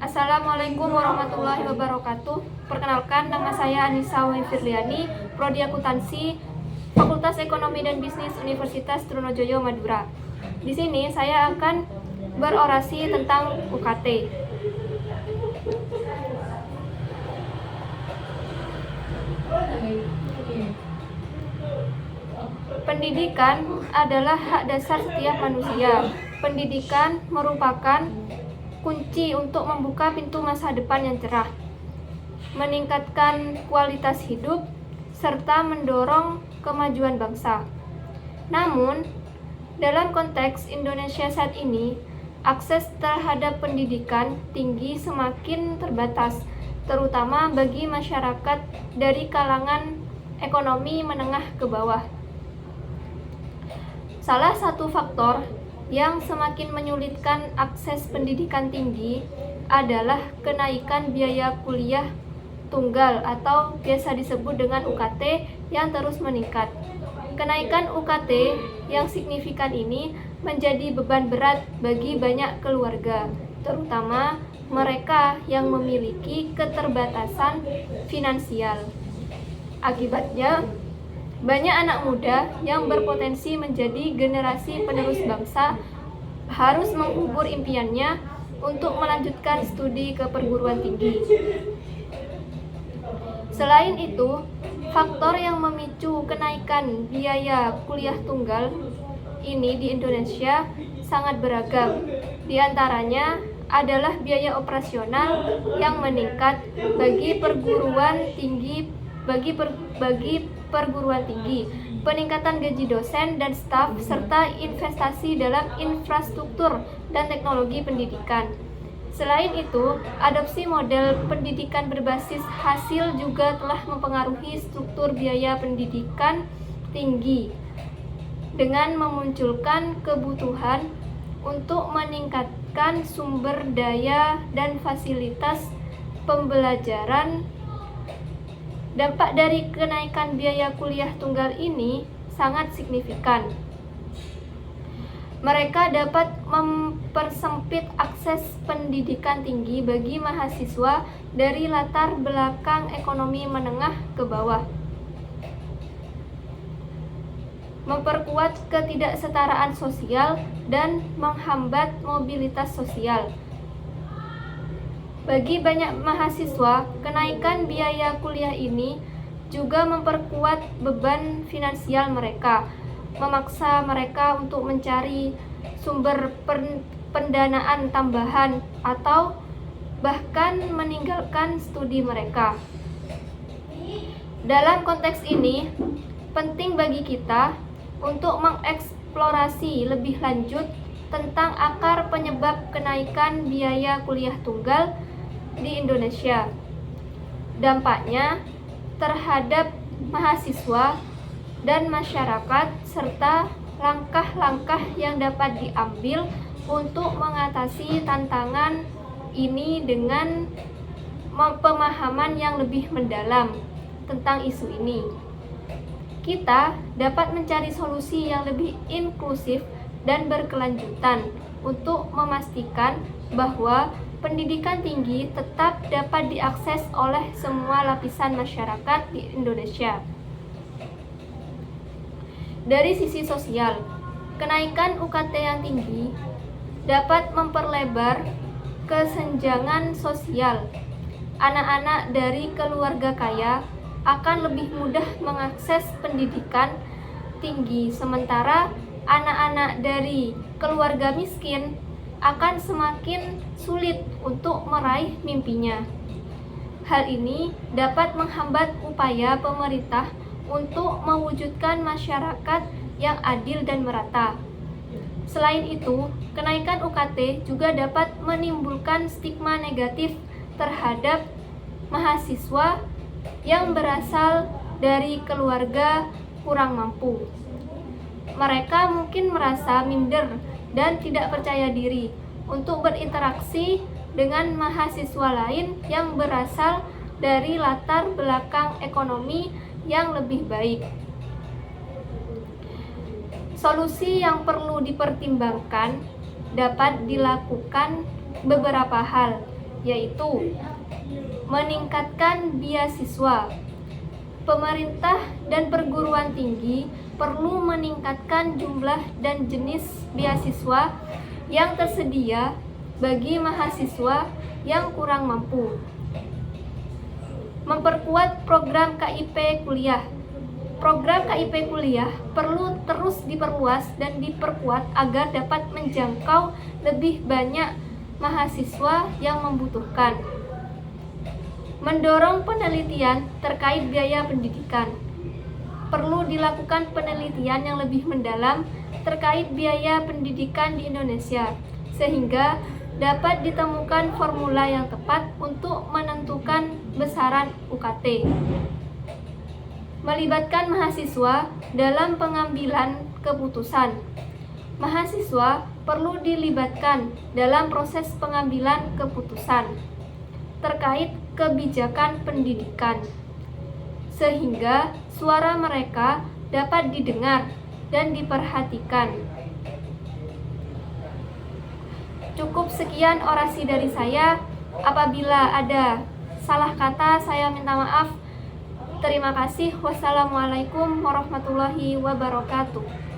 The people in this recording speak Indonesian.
Assalamualaikum warahmatullahi wabarakatuh. Perkenalkan, nama saya Anissa Wahifirliani, Prodi Akuntansi, Fakultas Ekonomi dan Bisnis Universitas Trunojoyo, Madura. Di sini saya akan berorasi tentang UKT. Pendidikan adalah hak dasar setiap manusia. Pendidikan merupakan kunci untuk membuka pintu masa depan yang cerah, meningkatkan kualitas hidup, serta mendorong kemajuan bangsa. Namun, dalam konteks Indonesia saat ini, akses terhadap pendidikan tinggi semakin terbatas, terutama bagi masyarakat dari kalangan ekonomi menengah ke bawah. Salah satu faktor yang semakin menyulitkan akses pendidikan tinggi adalah kenaikan biaya kuliah tunggal atau biasa disebut dengan UKT yang terus meningkat. Kenaikan UKT yang signifikan ini menjadi beban berat bagi banyak keluarga, terutama mereka yang memiliki keterbatasan finansial. Akibatnya, banyak anak muda yang berpotensi menjadi generasi penerus bangsa harus mengubur impiannya untuk melanjutkan studi ke perguruan tinggi. Selain itu, faktor yang memicu kenaikan biaya kuliah tunggal ini di Indonesia sangat beragam. Di antaranya adalah biaya operasional yang meningkat bagi perguruan tinggi, peningkatan gaji dosen dan staf, serta investasi dalam infrastruktur dan teknologi pendidikan. Selain itu, adopsi model pendidikan berbasis hasil juga telah mempengaruhi struktur biaya pendidikan tinggi dengan memunculkan kebutuhan untuk meningkatkan sumber daya dan fasilitas pembelajaran. Dampak dari kenaikan biaya kuliah tunggal ini sangat signifikan. Mereka dapat mempersempit akses pendidikan tinggi bagi mahasiswa dari latar belakang ekonomi menengah ke bawah, memperkuat ketidaksetaraan sosial, dan menghambat mobilitas sosial. Bagi banyak mahasiswa, kenaikan biaya kuliah ini juga memperkuat beban finansial mereka, memaksa mereka untuk mencari sumber pendanaan tambahan atau bahkan meninggalkan studi mereka. Dalam konteks ini, penting bagi kita untuk mengeksplorasi lebih lanjut tentang akar penyebab kenaikan biaya kuliah tunggal di Indonesia, dampaknya terhadap mahasiswa dan masyarakat, serta langkah-langkah yang dapat diambil untuk mengatasi tantangan ini dengan pemahaman yang lebih mendalam tentang isu ini. Kita dapat mencari solusi yang lebih inklusif dan berkelanjutan untuk memastikan bahwa pendidikan tinggi tetap dapat diakses oleh semua lapisan masyarakat di Indonesia. Dari sisi sosial, kenaikan UKT yang tinggi dapat memperlebar kesenjangan sosial. Anak-anak dari keluarga kaya akan lebih mudah mengakses pendidikan tinggi, sementara anak-anak dari keluarga miskin akan semakin sulit untuk meraih mimpinya. Hal ini dapat menghambat upaya pemerintah untuk mewujudkan masyarakat yang adil dan merata. Selain itu, kenaikan UKT juga dapat menimbulkan stigma negatif terhadap mahasiswa yang berasal dari keluarga kurang mampu. Mereka mungkin merasa minder dan tidak percaya diri untuk berinteraksi dengan mahasiswa lain yang berasal dari latar belakang ekonomi yang lebih baik. Solusi yang perlu dipertimbangkan dapat dilakukan beberapa hal, yaitu meningkatkan beasiswa. Pemerintah dan perguruan tinggi perlu meningkatkan jumlah dan jenis beasiswa yang tersedia bagi mahasiswa yang kurang mampu. Memperkuat program KIP kuliah. Program KIP kuliah perlu terus diperluas dan diperkuat agar dapat menjangkau lebih banyak mahasiswa yang membutuhkan. Mendorong penelitian terkait biaya pendidikan. Perlu dilakukan penelitian yang lebih mendalam terkait biaya pendidikan di Indonesia, sehingga dapat ditemukan formula yang tepat untuk menentukan besaran UKT. Melibatkan mahasiswa dalam pengambilan keputusan. Mahasiswa perlu dilibatkan dalam proses pengambilan keputusan terkait kebijakan pendidikan, sehingga suara mereka dapat didengar dan diperhatikan. Cukup sekian orasi dari saya. Apabila ada salah kata, saya minta maaf. Terima kasih. Wassalamualaikum warahmatullahi wabarakatuh.